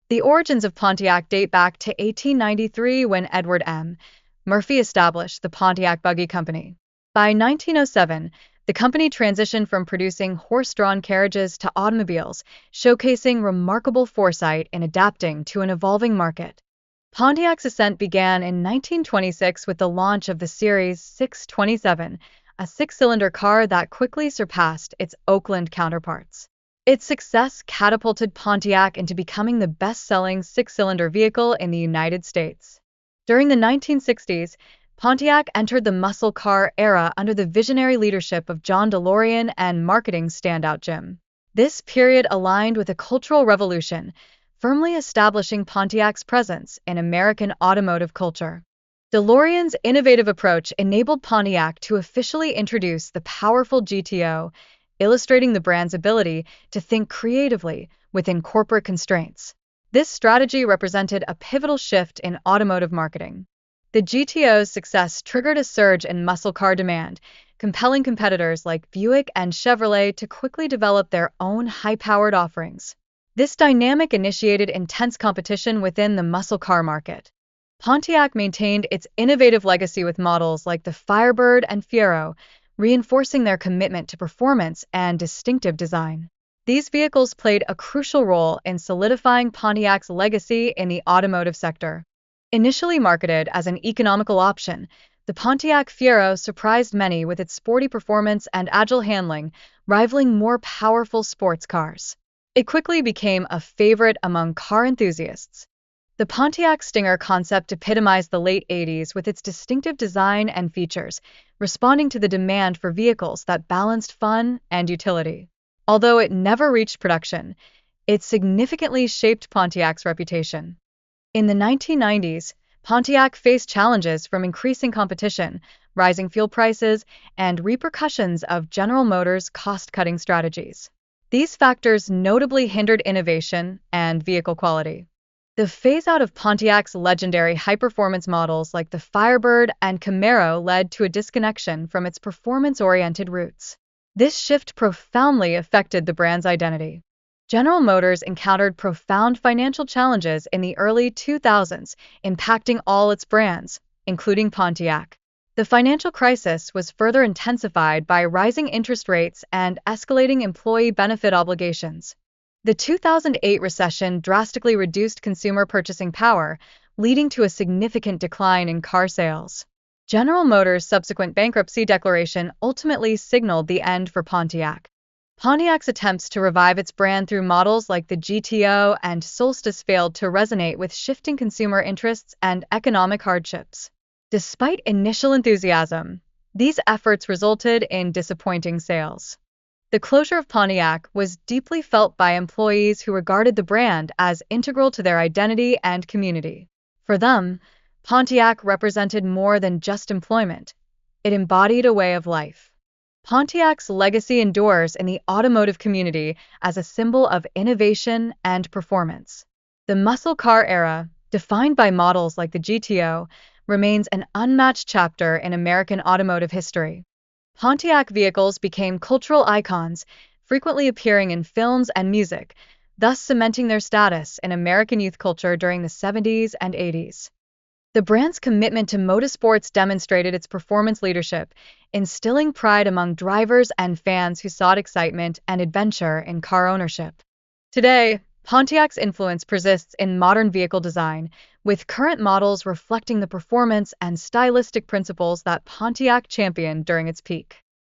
The origins of Pontiac date back to 1893 when Edward M. Murphy established the Pontiac Buggy Company. By 1907, the company transitioned from producing horse-drawn carriages to automobiles, showcasing remarkable foresight in adapting to an evolving market. Pontiac's ascent began in 1926 with the launch of the Series 627, a six-cylinder car that quickly surpassed its Oakland counterparts. Its success catapulted Pontiac into becoming the best-selling six-cylinder vehicle in the United States. During the 1960s, Pontiac entered the muscle car era under the visionary leadership of John DeLorean and marketing standout Jim. This period aligned with a cultural revolution, firmly establishing Pontiac's presence in American automotive culture. DeLorean's innovative approach enabled Pontiac to officially introduce the powerful GTO, illustrating the brand's ability to think creatively within corporate constraints. This strategy represented a pivotal shift in automotive marketing. The GTO's success triggered a surge in muscle car demand, compelling competitors like Buick and Chevrolet to quickly develop their own high-powered offerings. This dynamic initiated intense competition within the muscle car market. Pontiac maintained its innovative legacy with models like the Firebird and Fiero, reinforcing their commitment to performance and distinctive design. These vehicles played a crucial role in solidifying Pontiac's legacy in the automotive sector. Initially marketed as an economical option, the Pontiac Fiero surprised many with its sporty performance and agile handling, rivaling more powerful sports cars. It quickly became a favorite among car enthusiasts. The Pontiac Stinger concept epitomized the late 80s with its distinctive design and features, responding to the demand for vehicles that balanced fun and utility. Although it never reached production, it significantly shaped Pontiac's reputation. In the 1990s, Pontiac faced challenges from increasing competition, rising fuel prices, and repercussions of General Motors' cost-cutting strategies. These factors notably hindered innovation and vehicle quality. The phase-out of Pontiac's legendary high-performance models like the Firebird and Camaro led to a disconnection from its performance-oriented roots. This shift profoundly affected the brand's identity. General Motors encountered profound financial challenges in the early 2000s, impacting all its brands, including Pontiac. The financial crisis was further intensified by rising interest rates and escalating employee benefit obligations. The 2008 recession drastically reduced consumer purchasing power, leading to a significant decline in car sales. General Motors' subsequent bankruptcy declaration ultimately signaled the end for Pontiac. Pontiac's attempts to revive its brand through models like the GTO and Solstice failed to resonate with shifting consumer interests and economic hardships. Despite initial enthusiasm, these efforts resulted in disappointing sales. The closure of Pontiac was deeply felt by employees who regarded the brand as integral to their identity and community. For them, Pontiac represented more than just employment. It embodied a way of life. Pontiac's legacy endures in the automotive community as a symbol of innovation and performance. The muscle car era, defined by models like the GTO, remains an unmatched chapter in American automotive history. Pontiac vehicles became cultural icons, frequently appearing in films and music, thus cementing their status in American youth culture during the 70s and 80s. The brand's commitment to motorsports demonstrated its performance leadership, instilling pride among drivers and fans who sought excitement and adventure in car ownership. Today, Pontiac's influence persists in modern vehicle design, with current models reflecting the performance and stylistic principles that Pontiac championed during its peak.